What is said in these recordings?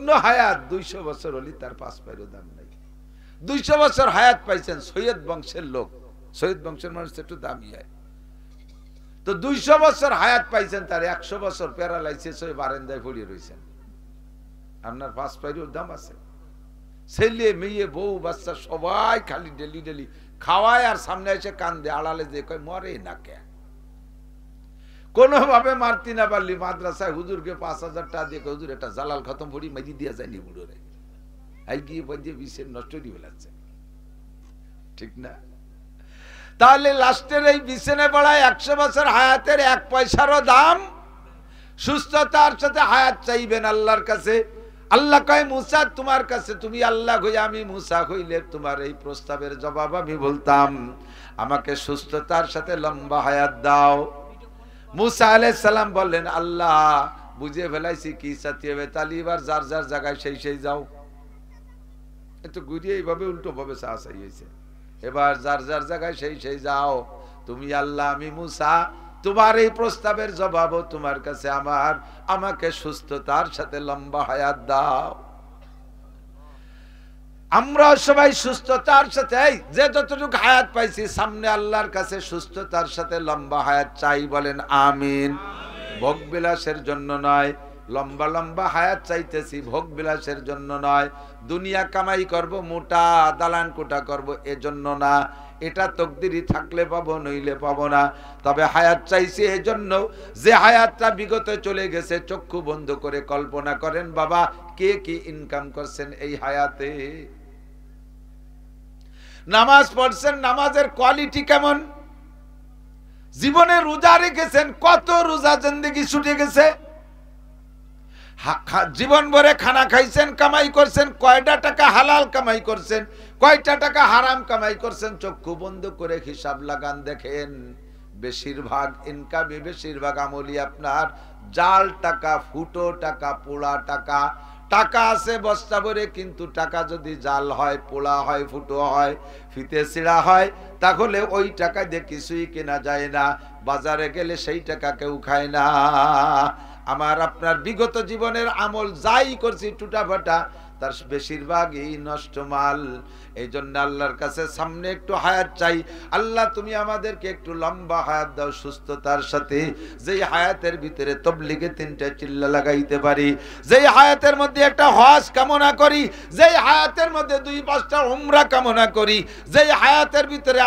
পূর্ণ হায়াত 200 বছর হলি তার 5 পয়সার দাম নাই। 200 বছর হায়াত পাইছেন সৈয়দ বংশের লোক, সৈয়দ বংশের মানুষ একটু দামি হয়, তো 200 বছর হায়াত পাইছেন, তার 100 বছর প্যারালাইসিস হয়ে বারান্দায় পড়ে রয়েছেন। আপনার 5 পয়সার দাম আছে? ছেলে মেয়ে বউ বাচ্চা সবাই খালি ডেলি ডেলি খাওয়ায় আর সামনে এসে কান্দে, আড়ালে যে কয় মরে না কে। কোনোভাবে মারতি না পারলি মাদ্রাসায় হুজুরকে 5000 টাকা দিয়ে হুজুর এটা জালাল খতম পড়ি মাইজি দিয়া যায়নি বুড়োরে, আই গিয়ে বন্ধে বিষের নষ্ট করে ফেলাচ্ছে, ঠিক না? তাহলে লাস্টের এই বিছানে পড়ায় 100 বছর হায়াতের 1 পয়সারও দাম। সুস্থতার সাথে হায়াত চাইবেন আল্লাহর কাছে। আল্লাহ কয় মুসা তোমার কাছে, তুমি আল্লাহ হই, আমি মুসা হইলে তোমার এই প্রস্তাবের জবাব আমি বলতাম, আমাকে সুস্থতার সাথে লম্বা হায়াত দাও। মুসা আলাইহিস সালাম বললেন, আল্লাহ বুঝে ফেলাইছি কি সাথে হবে, তাহলে এবার যার যার জায়গায় সেই সেই যাও। এত ঘুরিয়ে এইভাবে উল্টো ভাবে চাই হয়েছে, এবার যার যার জায়গায় সেই সেই যাও। তুমি আল্লাহ, আমি মুসা, তোমার এই প্রস্তাবের জবাব তোমার কাছে আমার, আমাকে সুস্থতার সাথে লম্বা হায়াত দাও। আমরা সবাই সুস্থতার সাথে যে যতটুকু হায়াত পাইছি সামনে আল্লাহর কাছে সুস্থতার সাথে লম্বা হায়াত চাই, বলেন আমিন। ভোগ বিলাসের জন্য নয়, লম্বা লম্বা হায়াত চাইতেছি ভোগ বিলাসের জন্য নয়, দুনিয়া কামাই করব, মোটা দালান কোটা করব এজন্য না, এটা তকদিরই থাকলে পাবো নইলে পাবো না। তবে হায়াত চাইছি এজন্য যে হায়াতটা বিগত চলে গেছে। চক্ষু বন্ধ করে কল্পনা করেন বাবা, কে কি ইনকাম করছেন এই হায়াতে, নামাজ পড়ছেন, নামাজের কোয়ালিটি কেমন, জীবনে রোজা রেখেছেন, কত রোজা জিন্দেগি ছুটে গেছে, জীবন ভরে খানা খাইছেন, কামাই করছেন, কয়টা টাকা হালাল কামাই করছেন, কয়টা টাকা হারাম কামাই করছেন, চক্ষু বন্ধ করে হিসাব লাগান, দেখেন বেশিরভাগ ইনকামে বেশিরভাগ আমলি আপনার জাল টাকা, ফুটো টাকা, পোড়া টাকা। টাকা আছে বস্তা ভরে, কিন্তু টাকা যদি জাল হয়, পোড়া হয়, ফুটো হয়, ফিতে ছিঁড়া হয়, তাহলে ওই টাকা দিয়ে কিছুই কেনা যায় না, বাজারে গেলে সেই টাকা কেউ খায় না। আমার আপনার বিগত জীবনের আমল যাই করছি টুটাফাটা, তার বেশিরভাগই নষ্ট মাল। এই জন্য আল্লাহর কাছে সামনে একটু হায়াত চাই। আল্লাহ তুমি আমাদেরকে একটু লম্বা হায়াত দাও সুস্থতার সাথে, যেই হায়াতের ভিতরে তবলিগে 3টা চিল্লা লাগাইতে পারি, যেই হায়াতের মধ্যে একটা হজ কামনা করি, যেই হায়াতের মধ্যে 2-5টা উমরা কামনা করি, যেই হায়াতের ভিতরে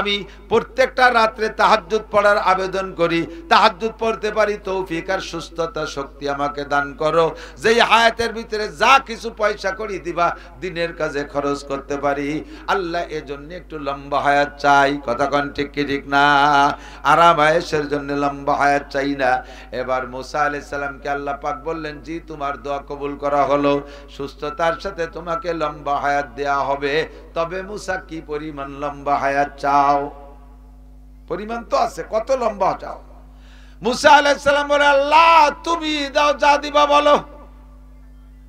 আমি প্রত্যেকটা রাত্রে তাহাজ্জুদ পড়ার আবেদন করি, তাহাজ্জুদ পড়তে পারি, তৌফিক আর সুস্থতা শক্তি আমাকে দান করো। যেই হায়াতের ভিতরে যা কিছু পয়সা করি দিবা, দিনের কাজে খরচ করতে পারি। আল্লাহ এজন্য একটু লম্বা হায়াত চাই, কথা কোন ঠিক কি ঠিক না? আরাম আয়েশের জন্য লম্বা হায়াত চাই না। এবার মুসা আলাইহিস সালামকে আল্লাহ পাক বললেন, জি তোমার দোয়া কবুল করা হলো, সুস্থতার সাথে তোমাকে লম্বা হায়াত দেয়া হবে। তবে মুসা কি পরিমাণ লম্বা হায়াত চাও? পরিমাণ তো আছে, কত লম্বা চাও? মুসা আলাইহিস সালাম বলে, আল্লাহ তুমি দাও, যা দিবা বলো,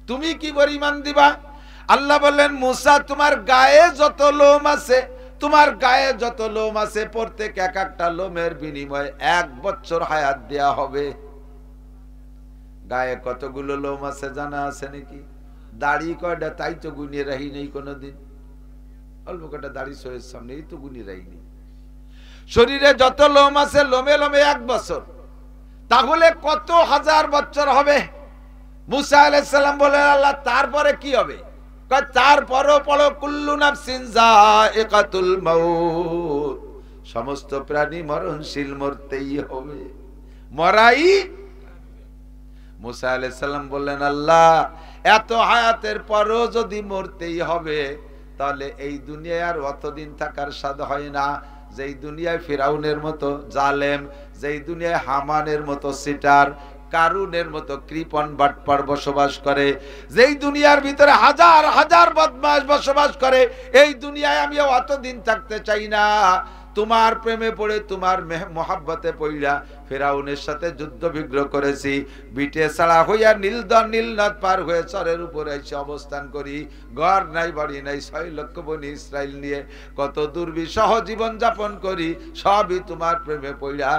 তুমি কি পরিমাণ দিবা? আল্লাহ বললেন, মুসা তোমার গায়ে যত লোম আছে, তোমার গায়ে যত লোম আছে, প্রত্যেক এক একটা লোমের বিনিময়ে 1 বছর হায়াত দেয়া হবে। গায়ে কতগুলো লোম আছে জানা আছে নাকি? দাড়ি কয়টা তাই তো গুনিয়ে রাখি নেই কোনোদিন, অল্প কটা দাড়ি শরীরের সামনে এই তো গুনিয়ে রাখি। শরীরে যত লোম আছে লোমে লোমে 1 বছর, তাহলে কত হাজার বছর হবে? মুসা আলাইহিস সালাম বলেন, আল্লাহ তারপরে কি হবে? তারপরও পড়ো, কুল্লু নাফসিন যায়িকাতুল মাউত, সমস্ত প্রাণী মরণশীল, মরতেই হবে, মরাই। মুসা আলাইহিস সালাম বললেন, আল্লাহ এত হায়াতের পরও যদি মরতেই হবে, তাহলে এই দুনিয়ায় আর অতদিন থাকার স্বাদ হয় না। যেই দুনিয়ায় ফিরাউনের মতো জালেম, যেই দুনিয়ায় হামানের মতো সিটার, কারুনের মতো কৃপণ বাটপার বসবাস করে, যেই দুনিয়ার ভিতরে হাজার হাজার বদমাশ বসবাস করে, এই দুনিয়ায় আমি অতদিন থাকতে চাই না। তোমার প্রেমে পড়ে, তোমার মহাব্বতে পড়া ফেরাউনের সাথে যুদ্ধ বিগ্রহ করেছি, বিটে ছাড়া হইয়া নীলনদ পার হয়ে চরের উপরে এসে অবস্থান করি, ঘর নাই বাড়ি নাই, 6 লক্ষ বনি ইসরাইল নিয়ে কত দুর্বিষহ জীবন যাপন করি, সবই তোমার প্রেমে পড়া।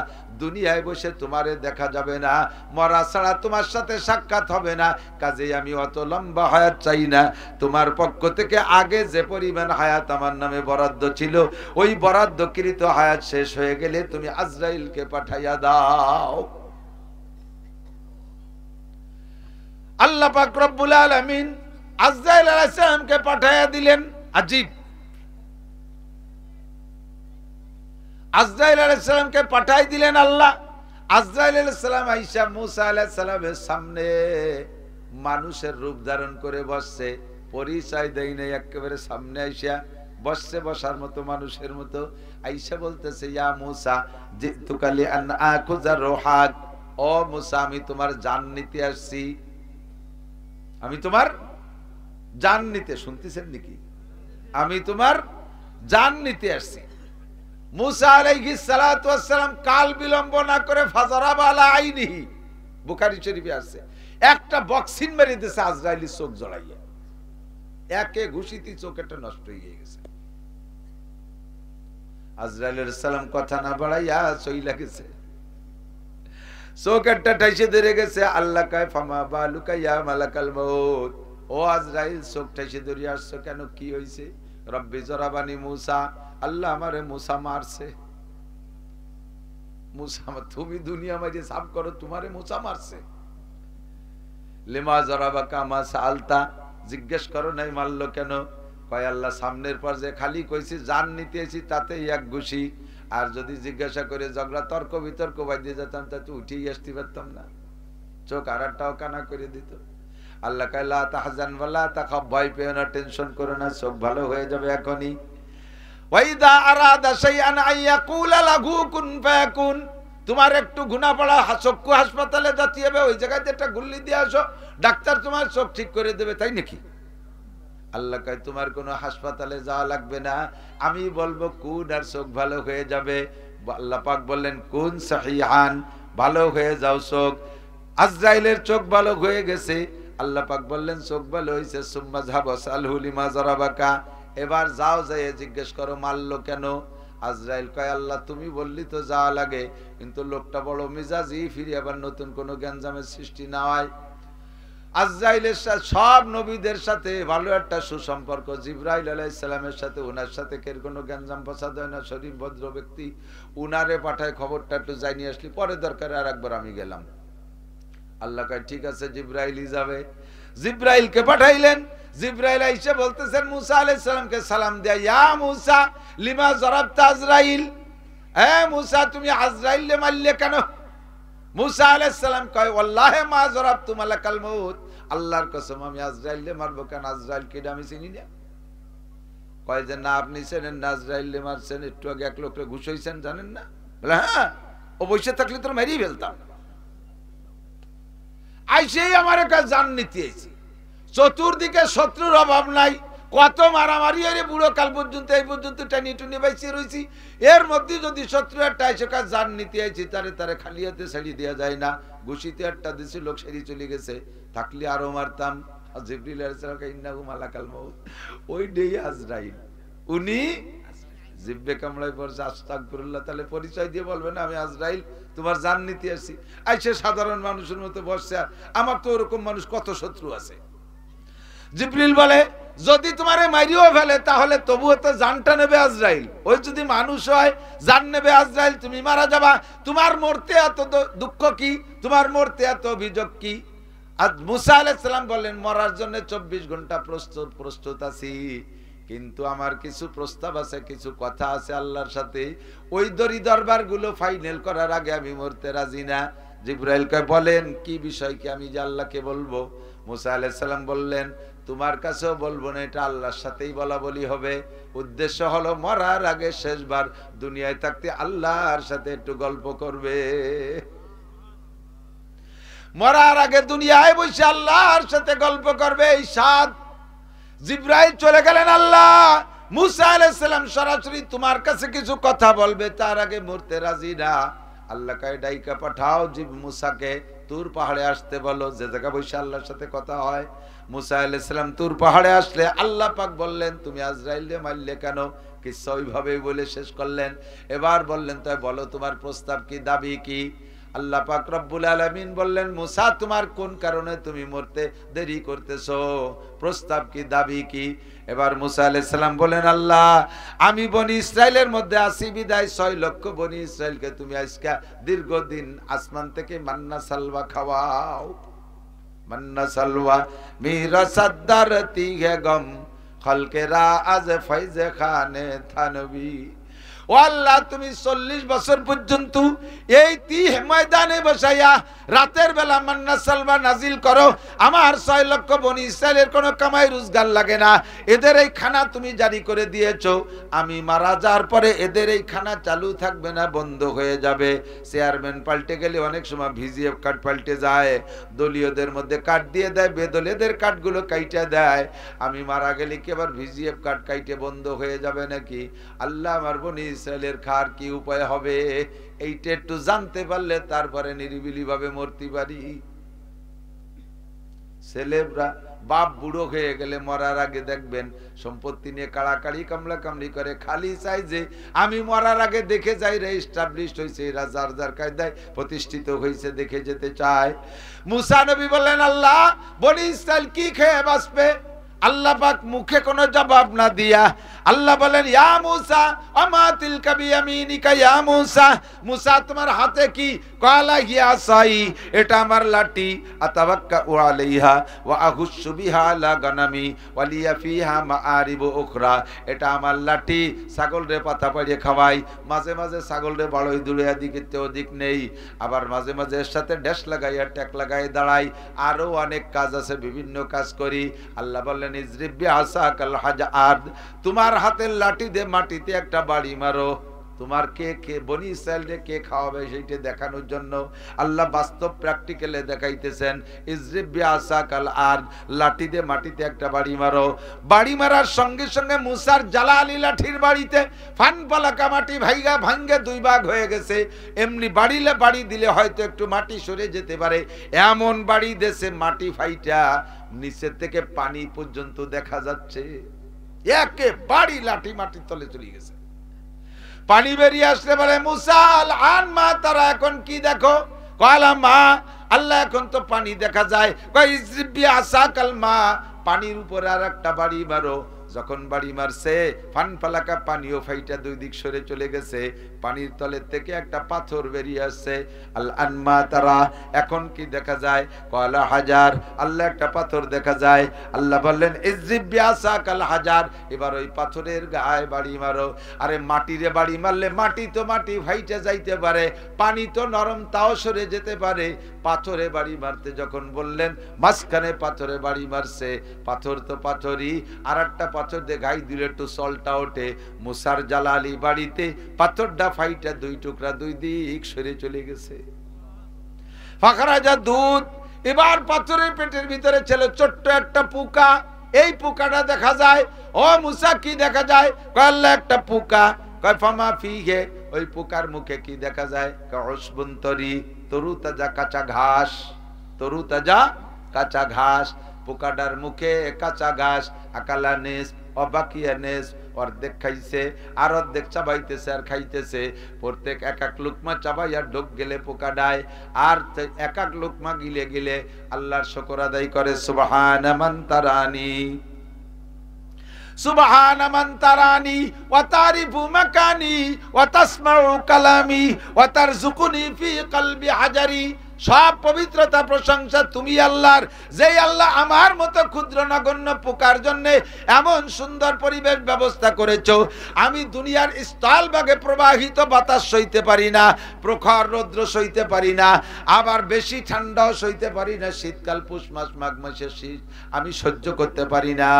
দুনিয়ায় বসে তোমারে দেখা যাবে না, মরা ছাড়া তোমার সাথে সাক্ষাৎ হবে না, কাজেই আমি অত লম্বা হায়াত চাই না। তোমার পক্ষ থেকে আগে যে পরিমাণ হায়াত আমার নামে বরাদ্দ ছিল, ওই বরাদ্দকৃত হায়াত শেষ হয়ে গেলে তুমি আজরাইলকে পাঠাইয়া দাও। আল্লাহ পাক রব্বুল আলামিন আজরাইল আলাইহিস সালামকে পাঠাইয়া দিলেন। আজীব, আজরাইল আলাইহিস সালামকে পাঠাই দিলেন আল্লাহ। আজরাইল আলাইহিস সালাম আয়েশা মুসা আলাইহিস সালামের সামনে মানুষের রূপ ধারণ করে বসছে, পরিচয় দেয় নাই, একেবারে সামনে আয়েশা বসছে, বসার মতো মানুষের মতো। আয়েশা বলতেছে, ইয়া মুসা জিতুকা লিআন আকুযা রূহাক, ও মুসা আমি তোমার জান নিতে আসছি, আমি তোমার জান নিতে, শুনতেছেন নাকি? আমি তোমার জান নিতে আসছি। মুসা আলাইহিস সালাতু ওয়াস সালাম কাল বিলম্ব না করে ফাজারাবা আলা আইনিহি, বুখারী শরীফে আছে, একটা বক্সিন মেরে দিয়েছে আজরাইলের চোখ জড়াইয়া, একে ঘুষিতে চোখটা নষ্ট হয়ে গেছে। আজরাইল আলাইহিস সালাম কথা না বাড়াইয়া চইলা গেছে, চোখটা ঠাইসে ধরে গেছে। আল্লাহ কয়, ফামা বালুকা ইয়া মালাকাল মউত, ও আজরাইল চোখ ঠাইসে ধরে আসছো কেন, কি হইছে? রব্বি জরাবানি মুসা, আল্লাহ আমারে মুসা মারছে। মুসা, তুমি দুনিয়া মাঝে সাফ করো, তোমারে মুসা মারছে। লিমা জরাবাকা মা সালতা, জিজ্ঞেস করো নাই মারলো কেন? কয় আল্লাহ সামনের পর যে খালি কইছি জান নিতে এসি তাতেই এক ঘুষি, আর যদি জিজ্ঞাসা করে ঝগড়া তর্ক বিতর্ক বাঁধিয়ে যেতাম তা তো উঠেই আসতে পারতাম না, চোখ আর একটাও কানা করে দিত। আল্লাহ কয় লা তাহজান ওয়ালা তাখাফ, ভয় পেও না, টেনশন করো না, চোখ ভালো হয়ে যাবে এখনই। ওয়াইদা আরাদা শাইআন আইয়াকুলা লাহু কুন ফায়াকুন, তোমার একটু গুনাহ পড়া চক্ষু হাসপাতালে যেতে হবে, ওই জায়গাতে একটা গুল্লি দিয়ে আসো, ডাক্তার তোমার চোখ ঠিক করে দেবে, তাই নাকি? আল্লাহ কয় তোমার কোনো হাসপাতালে যাওয়া লাগবে না, আমি বলবো কোন, আর চোখ ভালো হয়ে যাবে। আল্লাহ পাক বললেন কোন সাহিহান, ভালো হয়ে যাও চোখ। আজরাইলের চোখ ভালো হয়ে গেছে। আল্লাহ পাক বললেন চোখ ভালো হয়েছে, সুম্মা যাহাব সালহু লিমা জারাবাকা, এবার যাও, যাইয়ে জিজ্ঞেস করো মারলো কেন। আজরাইল কয় আল্লাহ তুমি বললি তো যাওয়া লাগে, কিন্তু লোকটা বড় মিজাজি, ফিরে আবার নতুন কোন গ্যাঞ্জামের সৃষ্টি না হয়। আজরাইলের সাথে সব নবীদের সাথে ভালো একটা সুসম্পর্ক, জিবরাইল আলাইহিস সালামের সাথে ওনার সাথে কের কোনো গ্যাঞ্জাম ফসাদ হয় না, শরীফ ভদ্র ব্যক্তি। উনারে পাঠায় খবরটা একটু যাই নিয়ে আসলি, পরে দরকারে আর একবার আমি গেলাম। আল্লাহ কয় ঠিক আছে, জিবরাইলই যাবে। জিবরাইলকে পাঠাইলেন। জিবরাইল আইসা বলতেছেন মুসা আলাইহিস সালামকে সালাম দেয়া, ইয়া মুসা লিমা জরাবতা আজরাইল, হে মুসা তুমি আজরাইলকে মারলে কেন? মুসা আলাইহিস সালাম কয় ওয়াল্লাহি মা জরাবতু মালাকাল মউত, আল্লাহর কসম আমি আজরাইলকে মারবো কেন? আজরাইল কে আমি চিনি না। কয় যে না আপনি চেনেন না, আজরাইলকে মারছেন, একটু আগে এক লোককে ঘুষ হইছেন জানেন না? বলে হ্যাঁ, ও বসে থাকলে তোর মেরেই ফেলতাম। আইসেই আমার কাছে জান নিতে আইছি, চতুর্দিকে শত্রুর অভাব নাই, কত মারামারি হয়ে বুড়ো কাল পর্যন্ত এই পর্যন্ত টানি টুনি বাইসে রয়েছি, এর মধ্যে যদি শত্রু একটা এসে কাজ জান নিতে আইছি, তারে তারে খালি হাতে ছেড়ে দেওয়া যায় না। ঘুষিতে একটা দিছি, লোক সেরি চলে গেছে, থাকলে আরো মারতাম। জিবরিল আলাইহিস সালাম কে ইন্নাহু মালাকাল মউত, ওই দেই আজরাইল, উনি জিব্বে কামড়ায় পড়ছে, আস্তাগফিরুল্লাহ, তাহলে পরিচয় দিয়ে বলবে না আমি আজরাইল তোমার জান নিতে আসছি। আইসে সাধারণ মানুষের মতো বসছে, আমার তো ওরকম মানুষ কত শত্রু আছে। জিবরিল বলে যদি তোমারে মারিও ফেলে তাহলে তবুও তো জানটা নেবে আজরাইল, ওই যদি মানুষ হয় জান নেবে আজরাইল, তুমি মারা যাবা, তোমার মরতে এত দুঃখ কি, তোমার মরতে এত অভিযোগ কি? আজ মুসা আলাইহিস সালাম বললেন মরার জন্য 24 ঘন্টা প্রস্তুত আছি, কিন্তু আমার কিছু প্রস্তাব আছে, কিছু কথা আছে আল্লাহর সাথে, ওই দরি দরবার গুলো ফাইনাল করার আগে আমি মরতে রাজি না। জিবরাইল কয় বলেন কি বিষয়, কি আমি যে আল্লাহকে বলবো? মুসা আলাইহিস সালাম বললেন তোমার কাছেও বলবো না, এটা আল্লাহর সাথেই বলা বলি হবে। উদ্দেশ্য হলো মরার আগে শেষবার দুনিয়ায় থাকতে আল্লাহর সাথে একটু গল্প করবে, মরার আগে দুনিয়ায় বসে আল্লাহর সাথে গল্প করবে, এই সাদ। জিবরাইল চলে গেলেন। আল্লাহ মুসা আলাইহিস সালাম সরাসরি তোমার কাছে কিছু কথা বলবে, তার আগে মরতে রাজি না। আল্লাহ কয় ডাইকা পাঠাও মুসাকে, তুর পাহাড়ে আসতে বলো, যে জায়গা বসে আল্লাহর সাথে কথা হয়। মুসা আলাইহিস সালাম তুর পাহাড়ে আসলে আল্লাহ পাক বললেন তুমি আজরাইলকে মারলে কেন? কিচ্ছা ওইভাবেই বলে শেষ করলেন। এবার বললেন তাই বলো তোমার প্রস্তাব কি, দাবি কি? আল্লাহ পাক রব্বুল আলামিন বললেন মুসা তোমার কোন কারণে তুমি মরতে দেরি করতেছো, প্রস্তাব কি, দাবি কি? এবার মুসা আলাইহিস সালাম বলেন আল্লাহ আমি বনি ইসরাইলের মধ্যে আসি বিদায় 6 লক্ষ বনি ইসরাইলকে তুমি আজকে দীর্ঘদিন আসমান থেকে মান্না সালওয়া খাওয়াও। মান্না সালওয়া মেরা সদ্দারতি হে গম খলকেরা আজ ফৈজে খানে থানবি। ও আল্লাহ তুমি 40 বছর পর্যন্ত এই ময়দানে বসাইয়া রাতের বেলা মান্না সালওয়া নাজিল করো, আমার 6 লক্ষ বনি ইসরাইলের কোনো কামাই রোজগার লাগে না, এদের এই খানা তুমি জারি করে দিয়েছো, আমি মারা যাওয়ার পরে এদের এই খানা চালু থাকবে না, বন্ধ হয়ে যাবে। চেয়ারম্যান পাল্টে গেলে অনেক সময় ভিজিএফ কার্ড পাল্টে যায়, দলীয়দের মধ্যে কার্ড দিয়ে দেয়, বেদলীয়দের কার্ডগুলো কাইটে দেয়। আমি মারা গেলে কি আবার ভিজিএফ কার্ড কাইটে বন্ধ হয়ে যাবে নাকি? আল্লাহ আমার বনি ইসরাইলের খার কি উপায় হবে এইটা একটু জানতে পারলে তারপরে নিরিবিলি ভাবে মরতে পারি। ছেলেরা বাপ বুড়ো হয়ে গেলে মরার আগে দেখবেন সম্পত্তি নিয়ে কাড়াকাড়ি কামলা কামড়ি করে, খালি চাই যে আমি মরার আগে দেখে যাই রে এস্টাবলিশড হয়েছে, এরা যার যার কায়দায় প্রতিষ্ঠিত হয়েছে দেখে যেতে চায়। মুসা নবী বললেন আল্লাহ বনি ইসরাইল কি খেয়ে বাঁচবে? আল্লাহ পাক মুখে কোনো জবাব না দিয়া আল্লাহ বলেন ইয়া মুসা আমা তিলকা বিয়ামিনিকা ইয়া মুসা, মুসা তোমার হাতে কি? কালা হিয়া সাই, এটা আমার লাঠি, আতাওয়াক্কাউ আলাইহা ওয়া আহুশু বিহা আলা গানামি ওয়া লিয়া ফিহা মাআরিবু উখরা, এটা আমার লাঠি, ছাগলরে পাতা পাড়িয়ে খাওয়াই, মাঝে মাঝে ছাগলরে বাড়ই দূরে এদিকে ওদিক নেই, আবার মাঝে মাঝে এর সাথে ড্যাশ লাগাইয়া ট্যাক লাগাই দাঁড়াই, আরো অনেক কাজ আছে, বিভিন্ন কাজ করি। আল্লাহ বললেন ইজরিব বিআসাকাল হাজার, তোমার হাতের লাঠি দিয়ে মাটিতে একটা বাড়ি মারো। তোমার কে কে বনি ইসরাইলকে কে খাওয়াবে সেইটা দেখানোর জন্য আল্লাহ বাস্তব প্র্যাকটিক্যালে দেখাইতেছেন। ইজরিব বিআসাকাল আরদ, লাঠি দিয়ে মাটিতে একটা বাড়ি মারো। বাড়ি মারার সঙ্গে সঙ্গে মুসার জালালি লাঠির বাড়িতে ফান পালাকা মাটি ভাঙ্গে 2 ভাগ হয়ে গেছে। এমনি বাড়ি দিলে হয়তো একটু মাটি সরে যেতে পারে, এমন বাড়ি দেশে মাটি ফাইটা নিচে থেকে পানি পর্যন্ত দেখা যাচ্ছে, একেবারে লাঠি মাটির তলে চলে গেছে। পানি বেরিয়ে আসলে বলে মুসা আল মা তারা এখন কি দেখো? কলা মা আল্লাহ এখন তো পানি দেখা যায়। পানির উপরে আর একটা বাড়ি মারো। যখন বাড়ি মারছে ফান ফালাকা পানিও ফাইটা 2 দিক সরে চলে গেছে, পানির তলের থেকে একটা পাথর বেরিয়ে আসছে। আল আনমা তারা এখন কি দেখা যায়? কলা হাজার, আল্লাহ একটা পাথর দেখা যায়। আল্লাহ বললেন ইজরিব বিআসাকাল হাজার, এবার ওই পাথরের গায়ে বাড়ি মারো। আরে মাটিরে বাড়ি মারলে মাটি তো মাটি ফাইটা যাইতে পারে, পানি তো নরম তাও সরে যেতে পারে, পাথরে বাড়ি মারতে যখন বললেন মাঝখানে পাথরে বাড়ি মারছে, পাথর তো পাথরই, আর একটা পাথর দিয়ে গাই দিলে একটু সলটা ওঠে। মুসার জালালি বাড়িতে পাথরটা ফাইটা 2 টুকরা 2 দিক সরে চলে গেছে। ফাখরাজা দুধ, এবার পাথরের পেটের ভিতরে ছিল ছোট্ট একটা পোকা। এই পোকাটা দেখা যায়। ও মুসা কি দেখা যায়? কল্লা একটা পোকা। কয় ফামা ফিহে, ওই পোকার মুখে কি দেখা যায়? কউসবুন্তরি, তরু তাজা কাঁচা ঘাস, তরু তাজা কাঁচা ঘাস। পোকাটার মুখে কাঁচা ঘাস। আকালানেস অবাকিয়ানেস, অর্ধেক খাইছে আর অর্ধেক চাবাইতেছে আর খাইতেছে। প্রত্যেক এক লুকমা চাবাইয়া ঢোক গেলে পোকা ডায়, আর এক লুকমা গিলে গিলে আল্লাহর শুকর আদায় করে। সুবহান মান তারানি, সুবহান মান তারানি ওয়া তারিফু মাকানি ওয়া তাসমাউ কালামি ওয়া তারযুকুনি ফি কলবি হাজারি। সব পবিত্রতা প্রশংসা তুমি আল্লাহর, যেই আল্লাহ আমার মতো ক্ষুদ্র নগণ্য পোকার জন্য এমন সুন্দর পরিবেশ ব্যবস্থা করেছো। আমি দুনিয়ার স্থলভাগে প্রবাহিত বাতাস সইতে পারি না, প্রখর রৌদ্র সইতে পারি না, আবার বেশি ঠান্ডাও সইতে পারি না। শীতকাল পুষ মাস মাঘ মাসের শীত আমি সহ্য করতে পারি না।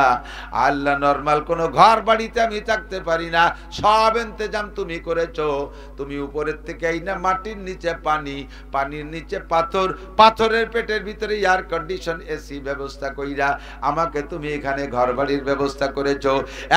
আল্লাহ নরমাল কোনো ঘর বাড়িতে আমি থাকতে পারি না। সব ইন্তজাম তুমি করেছো। তুমি উপরের থেকে এই না মাটির নিচে পানি, পানির নিচে পাথর, পাথরের পেটের ভিতরে এয়ার কন্ডিশন এসি ব্যবস্থা কইরা আমাকে তুমি এখানে ঘর বাড়ির ব্যবস্থা করেছো।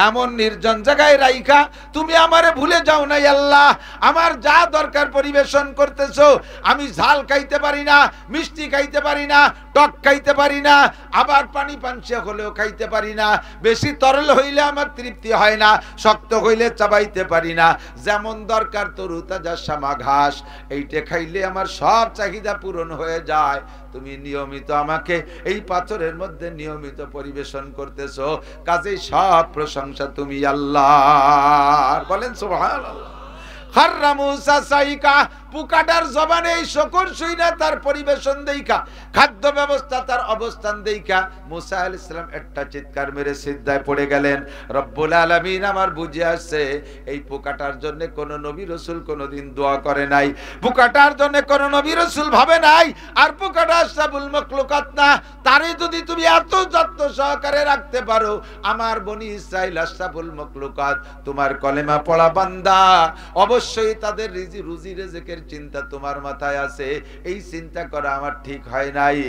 এমন নির্জন জায়গায় রাইখা তুমি আমারে ভুলে যাও নাই আল্লাহ। আমার যা দরকার পরিবেশন করতেছো। আমি ঝাল খাইতে পারি না, মিষ্টি খাইতে পারি না, টক খাইতে পারি না, আবার পানি পাঞ্চিয়া হলেও খাইতে পারি না, বেশি তরল হইলে আমার তৃপ্তি হয় না, শক্ত হইলে চাবাইতে পারি না, যেমন দরকার তরু তাজা শ্যামা ঘাস, এইটা খাইলে আমার সব চাহিদা পূরণ হয়ে যায়। তুমি নিয়মিত আমাকে এই পাথরের মধ্যে নিয়মিত পরিবেশন করতেছো, কাজেই সব প্রশংসা তুমি আল্লাহর। বলেন সুবহানাল্লাহ। খাররা মুসা সাইকা, পুকাটার জবানে এই শকর শুইনা তার পরিবেশন দেইখা, খাদ্য ব্যবস্থা তার অবস্থান দেইখা মুসা আলাইহিস সালাম একটা চিৎকার মেরে সিজদায় পড়ে গেলেন। রব্বুল আলামিন আমার বুঝে আসছে এই পোকাটার জন্য কোন নবী রাসূল কোনদিন দোয়া করে নাই, পোকাটার জন্য কোন নবী রাসূল ভাবে নাই। আর পোকাটা আশরাফুল মাখলুকাত না, তারে যদি তুমি এত যত্ন সহকারে রাখতে পারো, আমার বনি ইসরাইল আশরাফুল মাখলুকাত, তোমার কলেমা পড়া বান্দা, অবশ্যই তাদের রুজি রিজকের চিন্তা তোমার মাথায় আছে, এই চিন্তা করা আমার ঠিক হয় নাই।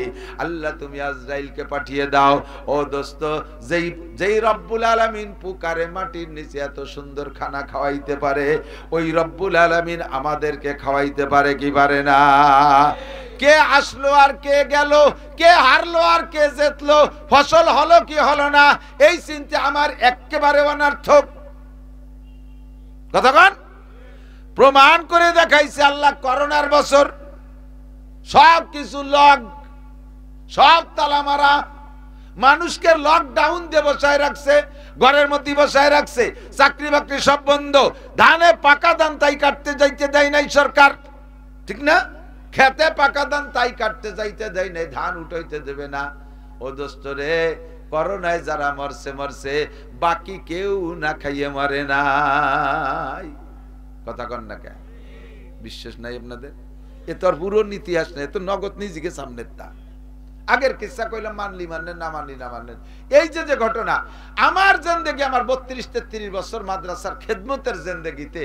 আল্লাহ তুমি আজরাইলকে পাঠিয়ে দাও। ও দোস্ত, যেই রব্বুল আলামিন পুকারে মাটির নিচে এত সুন্দর খানা খাওয়াইতে পারে, ওই রব্বুল আলামিন আমাদেরকে খাওয়াইতে পারে কি পারে না? কে আসলো আর কে গেল, কে হারলো আর কে জিতলো, ফসল হলো কি হলো না, এই চিন্তা আমার একেবারে অনর্থক। কতক্ষণ প্রমাণ করে দেখাইছে আল্লাহ। করোনার বছর সব কিছু লক, সব তালা মারা, মানুষকে লকডাউন দিয়ে বসায় রাখছে, ঘরের মধ্যে বসায় রাখছে, চাকরি বাকরি সব বন্ধ, ধানে পাকা ধান তাই কাটতে যাইতে দেয় নাই সরকার, ঠিক না? খেতে পাকা ধান তাই কাটতে যাইতে দেয় নাই, ধান উঠাইতে দেবে না। ও দোস্ত রে, করোনায় যারা মরছে মরছে, বাকি কেউ না খাইয়ে মরে নাই। কথা কন না কেন? বিশ্বাস নাই আপনাদের? এ তোর পুরো ইতিহাস নেই, তো নগদ নিজেকে সামনে তা আগের কিসা কইলাম, মানলি মানলেন, না মানলি না মানলেন। এই যে ঘটনা আমার জিন্দেগি, আমার 32-33 বছর মাদ্রাসার খেদমতের জিন্দেগিতে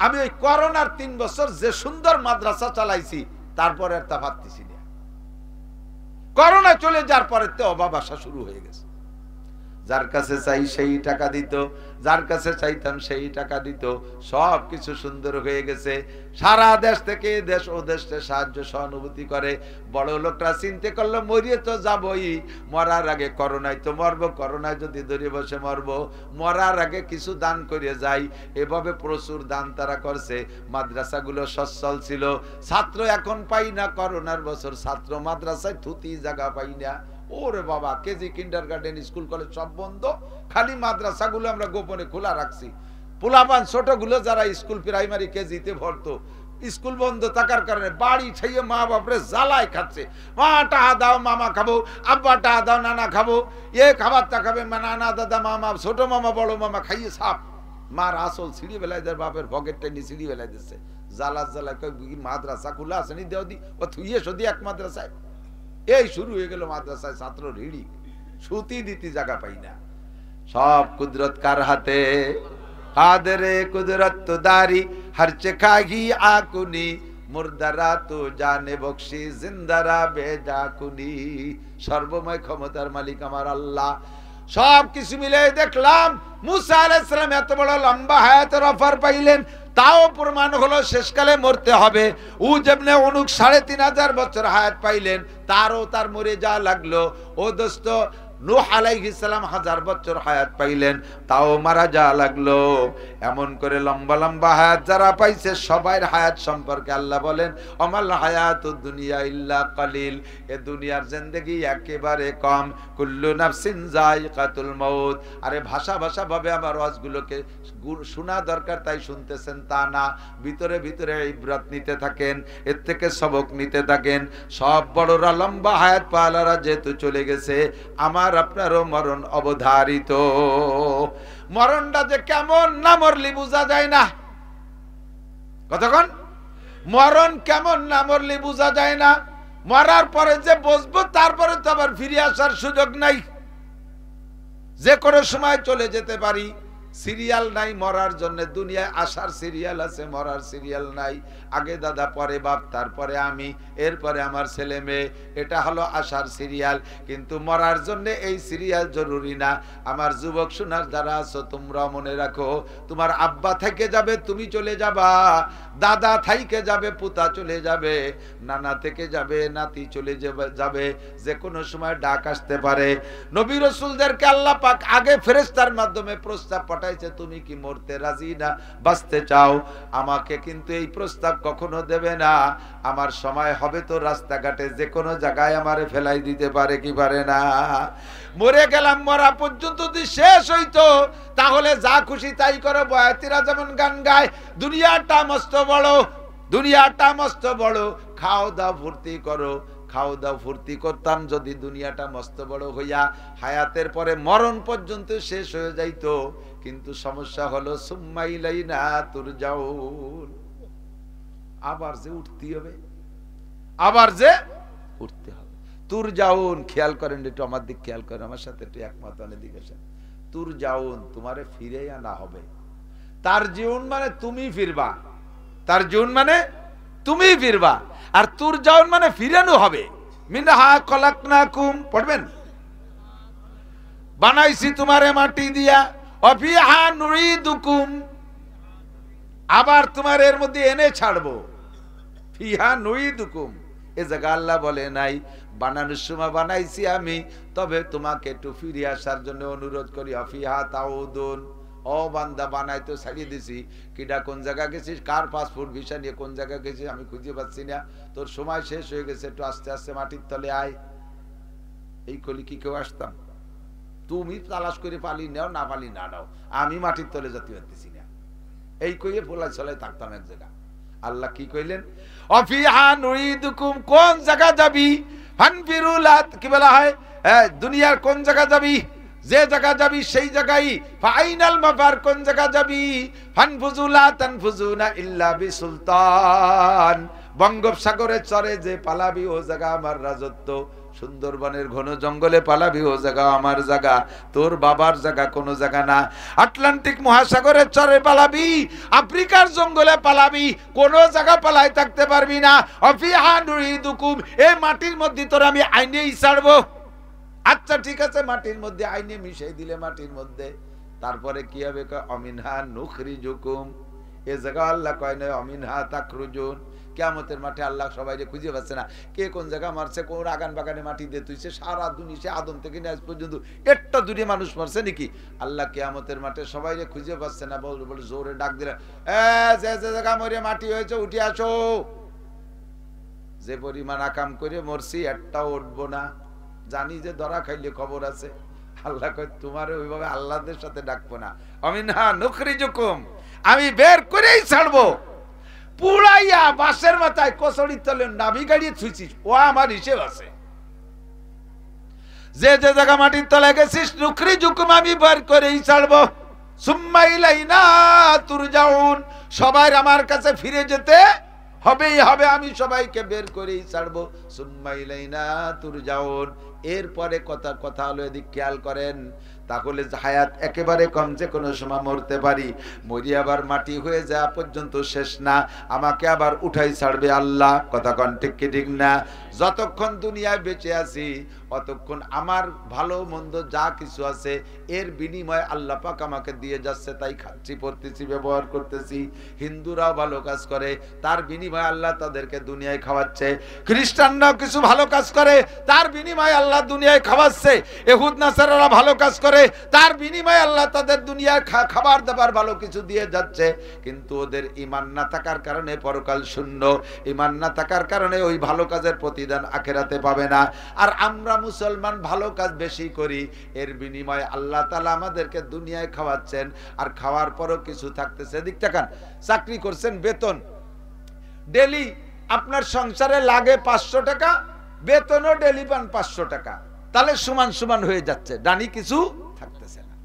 আমি ওই করোনার 3 বছর যে সুন্দর মাদ্রাসা চালাইছি, তারপরে আর তা ভাবতেছি না। করোনা চলে যাওয়ার পরে তো অভাব আসা শুরু হয়ে গেছে। যার কাছে চাই সেই টাকা দিত, যার কাছে চাইতাম সেই টাকা দিত, সব কিছু সুন্দর হয়ে গেছে। সারা দেশ থেকে দেশ ও দেশে সাহায্য সহানুভূতি করে। বড় লোকরা চিন্তা করলো মরিয়ে তো যাবই, মরার আগে করোনায় তো মরবো, করোনায় যদি ধরে বসে মরবো, মরার আগে কিছু দান করে যাই। এভাবে প্রচুর দান তারা করছে। মাদ্রাসাগুলো সচ্ছল ছিল, ছাত্র এখন পাই না। করোনার বছর ছাত্র মাদ্রাসায় থুতি জায়গা পাই না। ওরে বাবা, কেজি, কিন্ডারগার্টেন, স্কুল কলেজ সব বন্ধ, খালি মাদ্রাসাগুলো আমরা গোপনে খোলা রাখছি। পোলাপান ছোটগুলো যারা স্কুল প্রাইমারি কেজিতে ভরতো, স্কুল বন্ধ থাকার কারণে বাড়ি ছেয়ে মা বাপরে জ্বালায় খাচ্ছে। মা টাহা দাও, মামা খাবো, আব্বা টাহা দাও, নানা খাবো, এ খাবারটা খাবে, নানা দাদা মামা, ছোট মামা বড় মামা খাইয়ে সাপ। মার আসল সিঁড়ি বেলায় দেয়, বাপের পকেটটা নিয়ে সিঁড়ি বেলায় দিচ্ছে। জ্বালা জ্বালায় মাদ্রাসা খোলা আসেনি, দেও দি ও থুইয়ে সদি এক মাদ্রাসায়। এই শুরু হয়ে গেল মাদ্রাসায় ছাত্র রিড়ি, সুতি দিতে জায়গা পাই না। সব কুদরত কার হাতে? কাদেরে কুদরত তো দারি হর চেখাহি আকুনি, মুর্দারা তো জানে বখশি, জিন্দারা বেজাকুনি। সর্বময় ক্ষমতার মালিক আমার আল্লাহ। সব কিছু মিলে দেখলাম মুসা আলাইহিস সালাম এত বড় লম্বা হায়াতের অফার পাইলেন, তাও প্রমাণ হলো শেষকালে মরতে হবে। উজবনে অনুক 3500 বছর হায়াত পাইলেন, তার মরে যা লাগলো। ও দোস্ত, নূহ আলাইহিস সালাম 1000 বছর হায়াত পাইলেন, তাও মারা যা লাগলো। এমন করে লম্বা লম্বা হায়াত যারা পাইছে, সবার হায়াত সম্পর্কে আল্লাহ বলেন, অমাল হায়াতুদ দুনিয়া ইল্লা কালিল। এ দুনিয়ার জিন্দেগি একেবারে কম। কুল্লু নাফসিন যায়িকাতুল মাউত। আরে ভাষা ভাষা ভাবে আমার ওয়াজগুলোকে শোনা দরকার, তাই শুনতেছেন তা না, ভিতরে ভিতরে ইবরাত নিতে থাকেন, এর থেকে সবক নিতে থাকেন। সব বড়রা লম্বা হায়াত পালারা যেহেতু চলে গেছে, আমার আপনারও মরণ অবধারিত। মরণটা যে কেমন না মরলি বোঝা যায় না। কতক্ষণ মরণ কেমন না মরলি বোঝা যায় না। মরার পরে যে বসবো, তারপরে তো আবার ফিরে আসার সুযোগ নাই, যে কোনো সময় চলে যেতে পারি। সিরিয়াল নাই মরার জন্য, দুনিয়ায় আসার সিরিয়াল আছে, মরার সিরিয়াল নাই। আগে দাদা, পরে বাপ, তারপরে আমি, এরপরে আমার ছেলে মেয়ে, এটা হলো আসার সিরিয়াল। কিন্তু মরার জন্য এই সিরিয়াল জরুরি না। আমার যুবক সোনার যারা আছো, তোমরা মনে রাখো, তোমার আব্বা থেকে যাবে, তুমি চলে যাবা, দাদা থেকে যাবে, পুতা চলে যাবে, নানা থেকে যাবে, নাতি চলে যাবে, যে কোনো সময় ডাক আসতে পারে। নবী রাসূলদেরকে আল্লাহ পাক আগে ফেরেশতার মাধ্যমে প্রস্তাব পাঠাইছে, তুমি কি মরতে রাজি না, বাঁচতে চাও? আমাকে কিন্তু এই প্রস্তাব কখনো দেবে না। আমার সময় হবে তো রাস্তাঘাটে যে কোনো জায়গায় আমারে ফেলাই দিতে পারে কি পারে না? মরে গেলাম, মরা পর্যন্ত যদি শেষ হইতো তাহলে যা খুশি তাই করো। বয়াতিরা যেমন গান গায়, দুনিয়াটা মস্ত বড়, দুনিয়াটা মস্ত বড়, খাও দাও ফুর্তি করো। খাও দাও ফুর্তি করতাম যদি দুনিয়াটা মস্ত বড় হইয়া হায়াতের পরে মরণ পর্যন্ত শেষ হয়ে যাইতো। কিন্তু সমস্যা হলো সুম্মা ইলাইনা তুরজাউন, আবার যে উঠতে হবে, আবার যে উঠতে হবে। তুরজাউন, খেয়াল করেন একটু, আমার দিক খেয়াল করেন, আমার সাথে একটু একমত অনেক দিকে। তুরজাউন, তোমারে ফিরে আনা হবে। তার জীবন মানে তুমি ফিরবা, তার জীবন মানে তুমি ফিরবা, আর তুরজাউন মানে ফিরানো হবে। মিনহা খলাকনাকুম, পড়বেন, বানাইছি তোমারে মাটি দিয়া, অফিহা নুইদুকুম, আবার তোমার এর মধ্যে এনে ছাড়বো। ফিহা নুইদুকুম, এ জায়গা আল্লাহ বলে নাই বানানোর সময় বানাইছি আমি, তবে তোমাকে একটু ফিরে আসার জন্য অনুরোধ করি। অফিহা তাউদুন, ও বান্দা বানাইতো ছাড়িয়ে দিছি, কিডা কোন জায়গা গেছিস, কার পাসপোর্ট ভিসা নিয়ে কোন জায়গা গেছিস আমি খুঁজে পাচ্ছি না, তোর সময় শেষ হয়ে গেছে, একটু আস্তে আস্তে মাটির তলে আয়। এই কলি কি কেউ আসতাম? তুমি তালাশ করে পালি নাও, না পালি না নাও, আমি মাটির তলে যেতে পারতেছি না, এই কইয়ে ফোলাই ছলাই থাকতাম এক জায়গা। আল্লাহ কি কইলেন? অফিহা নুইদুকুম, কোন জায়গা যাবি? ফানফিরুলাত, কি বলা হয়, দুনিয়ার কোন জায়গা যাবি, যে জায়গা যাবি সেই জায়গায়। ফাইনাল মাফার, কোন জায়গা যাবি? ফানফুজুলা তানফুজুনা ইল্লা বিসুলতান, বঙ্গোপসাগরের চরে যে পালাবি ও জায়গা আমার রাজত্ব, সুন্দরবনের ঘন জঙ্গলে পালাবি ও জায়গা আমার জায়গা, তোর বাবার জায়গা কোনো জায়গা না। আটলান্টিক মহাসাগরের চরে পালাবি, আফ্রিকার জঙ্গলে পালাবি, কোনো জায়গা পালাই থাকতে পারবি না। অফিহা নুইদুকুম, এই মাটির মধ্যে তোর আমি আইনেই ছাড়বো। আচ্ছা ঠিক আছে, মাটির মধ্যে আইনে মিশাই দিলে মাটির মধ্যে, তারপরে কি হবে? অমিনহা নুখরিজুকুম, এ জায়গা আল্লাহ কয় না অমিনহা তাখরুজুন। কিয়ামতের মাঠে আল্লাহ সবাই খুঁজে পাচ্ছে না, কে কোন জায়গা মারছে, কোন আগান বাগানে মাটি দিয়ে তুইছে, সারা দুনিয়া আদম থেকে নিয়ে আজ পর্যন্ত একটা দূরে মানুষ মারছে নাকি? আল্লাহ কিয়ামতের মাঠে সবাই খুঁজে পাচ্ছে না, বলে জোরে ডাক দিলেন, যে জায়গা মরে মাটি হয়েছে উঠে আসো। যে পরিমাণ আকাম করে মরছি একটাও উঠবো না, জানি যে ধরা খাইলে খবর আছে। আল্লাহ কয় তোমার ওইভাবে আল্লাহদের সাথে ডাকবো না। অমিনহা নুখরিজুকুম, আমি বের করেই ছাড়বো। পুড়াইয়া বাসের মাথায় কচড়ির তলে নাভি গাড়িয়ে ছুঁচিস, ও আমার হিসেব আছে। যে যে জায়গা মাটির তলে গেছিস, নুখরিজুকুম, আমি বের করেই ছাড়বো। সুম্মা ইলাইনা তুরজাউন, সবাই আমার কাছে ফিরে যেতে হবেই হবে, আমি সবাইকে বের করেই ছাড়বো। সুম্মা ইলাইনা তুরজাউন, এরপরে কথা হলো, এদিক খেয়াল করেন, তাহলে হায়াত একেবারে কম, যে কোনো সময় মরতে পারি, মরি আবার মাটি হয়ে যাওয়া পর্যন্ত শেষ না, আমাকে আবার উঠাই ছাড়বে আল্লাহ। কথা কন ঠিক কি ঠিক না? যতক্ষণ দুনিয়ায় বেঁচে আছি অতক্ষণ আমার ভালো মন্দ যা কিছু আছে এর বিনিময়ে আল্লাহ পাক আমাকে দিয়ে যাচ্ছে, তাই খাচ্ছি, পড়তেছি, ব্যবহার করতেছি। হিন্দুরাও ভালো কাজ করে, তার বিনিময়ে আল্লাহ তাদেরকে দুনিয়ায় খাওয়াচ্ছে। খ্রিস্টানরাও কিছু ভালো কাজ করে, তার বিনিময়ে আল্লাহ দুনিয়ায় খাওয়াচ্ছে। ইহুদ নাসারারা ভালো কাজ করে, তার বিনিময়ে আল্লাহ তাদের দুনিয়ায় খাবার দাবার ভালো কিছু দিয়ে যাচ্ছে। কিন্তু ওদের ঈমান না থাকার কারণে পরকাল শূন্য, ঈমান না থাকার কারণে ওই ভালো কাজের প্রতিদান আখিরাতে পাবে না। আর আমরা মুসলমান ভালো কাজ বেশি করি, এর বিনিময়ে আল্লাহ তাআলা আমাদেরকে দুনিয়ায় খাওয়াচ্ছেন, আর খাওয়ার পরও কিছু থাকতেছে। দিক তাকান, চাকরি করছেন, বেতন ডেলি আপনার সংসারে লাগে 500 টাকা, বেতনও ডেলি পান 500 টাকা, তাহলে সমান সমান হয়ে যাচ্ছে, ডানি কিছু থাকতেছে না।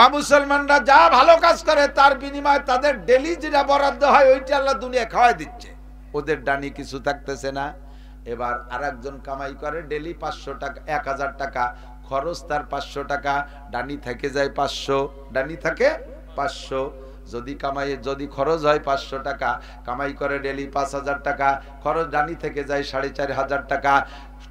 অমুসলমানরা যা ভালো কাজ করে তার বিনিময়ে তাদের ডেলি যেটা বরাদ্দ হয় ওইটা আল্লাহ দুনিয়া খাওয়াই দিচ্ছে, ওদের ডানি কিছু থাকতেছে না। এবার আরেকজন কামাই করে ডেলি 500 টাকা, 1000 টাকা, খরচ তার 500 টাকা, ডানি থেকে যায় 500, ডানি থাকে 500। যদি খরচ হয় 500 টাকা, কামাই করে ডেলি 5000 টাকা, খরচ ডানি থেকে যায় 4500 টাকা।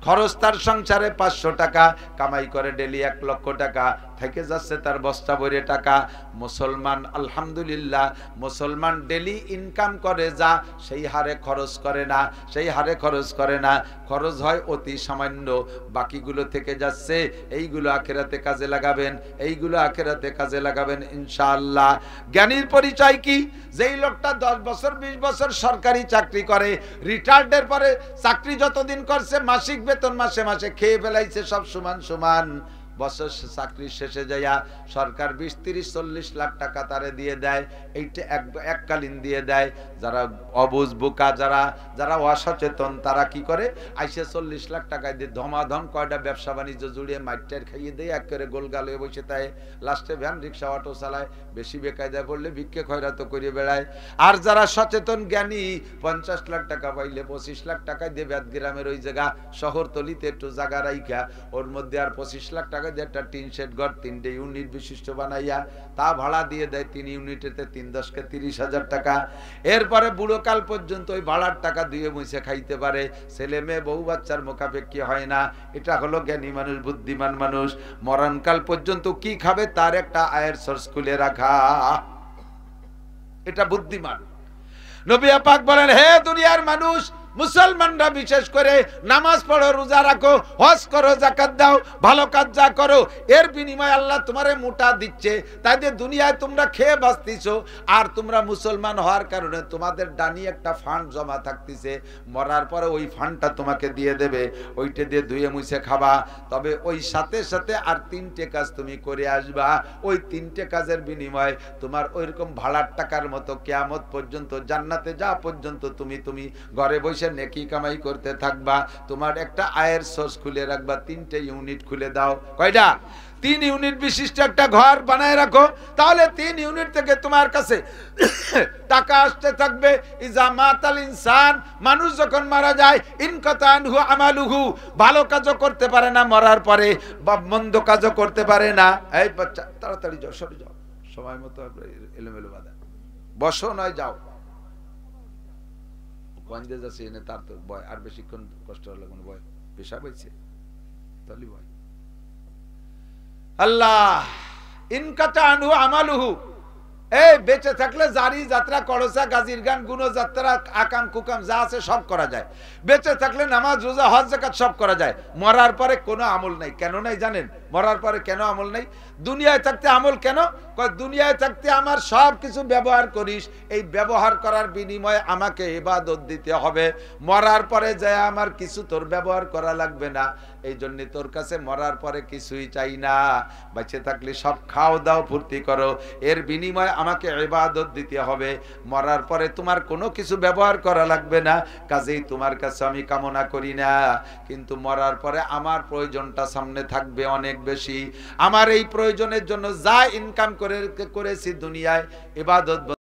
খরচ তার সংসারে 500 টাকা, কামাই করে ডেলি 1 লক্ষ টাকা, থেকে যাচ্ছে তার বস্তা ভরে টাকা। মুসলমান আলহামদুলিল্লাহ, মুসলমান ডেলি ইনকাম করে যা, সেই হারে খরচ করে না, সেই হারে খরচ করে না। খরচ হয় অতি সামান্য, বাকিগুলো থেকে যাচ্ছে। এইগুলো আখিরাতে কাজে লাগাবেন, এইগুলো আখিরাতে কাজে লাগাবেন ইনশাআল্লাহ। জ্ঞানীর পরিচয় কি? যেই লোকটা 10 বছর 20 বছর সরকারি চাকরি করে, রিটায়ার্ডের পরে চাকরি যতদিন করছে মাসিক বেতন মাসে মাসে খেয়ে ফেলাইছে সব সমান সমান, বছর চাকরি শেষে যাইয়া সরকার 20, 30, 40 লাখ টাকা তারে দিয়ে দেয়। এইটা এককালীন দিয়ে দেয়। যারা অবুঝ বোকা, যারা অসচেতন, তারা কি করে, আইসে 40 লাখ টাকায় দিয়ে ধমাধম কয়টা ব্যবসা বাণিজ্য জুড়িয়ে মাইটের খাইয়ে দেয়, এক করে গোলগাল হয়ে বসে তাই লাস্টে ভ্যান রিক্সা অটো চালায়, বেশি বেকায়দায় পড়লে ভিক্ষে খয়রাত করে বেড়ায়। আর যারা সচেতন জ্ঞানী, 50 লাখ টাকা পাইলে 25 লাখ টাকায় দিয়ে ব্যাত গ্রামের ওই জায়গা শহরতলিতে একটু জায়গা রাইখা ওর মধ্যে আর 25 লাখ টাকা দিয়ে একটা টিন শেড ঘর 3টে ইউনিট বিশিষ্ট বানাইয়া তা ভাড়া দিয়ে দেয়। 3 ইউনিটেতে 3 × 10 = 30,000 টাকা। এরপরে বুড়োকাল পর্যন্ত ওই ভাড়ার টাকা দিয়ে মুছে খাইতে পারে, ছেলে মেয়ে বউ বাচ্চার মুখাপেক্ষি হয় না। এটা হলো জ্ঞানী মানুষ, বুদ্ধিমান মানুষ। মরণকাল পর্যন্ত কি খাবে তার একটা আয়ের সোর্স খুলে রাখা, এটা বুদ্ধিমান। নবী পাক বলেন, হে দুনিয়ার মানুষ, মুসলমানরা বিশেষ করে নামাজ পড়ো, রোজা রাখো, হজ করো, যাকাত দাও, ভালো কাজ যা করো, এর বিনিময়ে আল্লাহ তোমারে মোটা দিচ্ছে। তাই যে দুনিয়ায় তোমরা খেয়ে বাঁচতেছো, আর তোমরা মুসলমান হওয়ার কারণে তোমাদের ডানি একটা ফান্ড জমা থাকতেছে, মরার পরে ওই ফান্ডটা তোমাকে দিয়ে দেবে, ওইটা দিয়ে ধুয়ে মুছে খাবা। তবে ওই সাথে সাথে আর 3টে কাজ তুমি করে আসবা। ওই 3টে কাজের বিনিময়ে তোমার ওইরকম ভাড়ার টাকার মতো কিয়ামত পর্যন্ত, জান্নাতে যা পর্যন্ত তুমি ঘরে বসে নেকি কামাই করতে থাকবা। তোমার একটা আয়ের সোর্স খুলে রাখবা, 3টে ইউনিট খুলে দাও। কয়টা? 3 ইউনিট বিশিষ্ট একটা ঘর বানায় রাখো, তাহলে 3 ইউনিট থেকে তোমার কাছে টাকা আসতে থাকবে। ইজা মাতাল ইনসান, মানুষ যখন মারা যায়, ইনকাতা আনহু আমালুহু, ভালো কাজও করতে পারে না মরার পরে, বা মন্দ কাজও করতে পারে না। এই বাচ্চা তাড়াতাড়ি যাও, সরে যাও, সময় মতো এলোমেলো বাধা, বসো নয় যাও। গঞ্জে যাচ্ছে এনে তার তো ভয়, আর বেশিক্ষণ কষ্ট হলে কোনো ভয়, পেশা পাইছে তাহলে ভয়। আল্লাহ ইনকাতা আনহু আমালুহু, এই বেঁচে থাকলে জারি যাত্রা, করসা, গাজির গান, গুণযাত্রা, আকাম কুকাম যা আছে সব করা যায়। বেঁচে থাকলে নামাজ, রোজা, হজ, যাকাত সব করা যায়। মরার পরে কোনো আমল নাই। কেন নাই জানেন? মরার পরে কেন আমল নাই? দুনিয়ায় থাকতে আমল কেন? দুনিয়ায় থাকতে আমার সব কিছু ব্যবহার করিস, এই ব্যবহার করার বিনিময়ে আমাকে ইবাদত দিতে হবে। মরার পরে যায় আমার কিছু তোর ব্যবহার করা লাগবে না। এই জন্য তোর কাছে মরার পরে কিছুই চাই না। বেঁচে থাকলে সব খাও দাও ফুর্তি করো, এর বিনিময়ে আমাকে ইবাদত দিতে হবে। মরার পরে তোমার কোনো কিছু ব্যবহার করা লাগবে না, কাজেই তোমার কাছে আমি কামনা করি না। কিন্তু মরার পরে আমার প্রয়োজনটা সামনে থাকবে অনেক বেশি। আমার এই প্রয়োজনের জন্য যা ইনকাম করেছি দুনিয়ায়, ইবাদত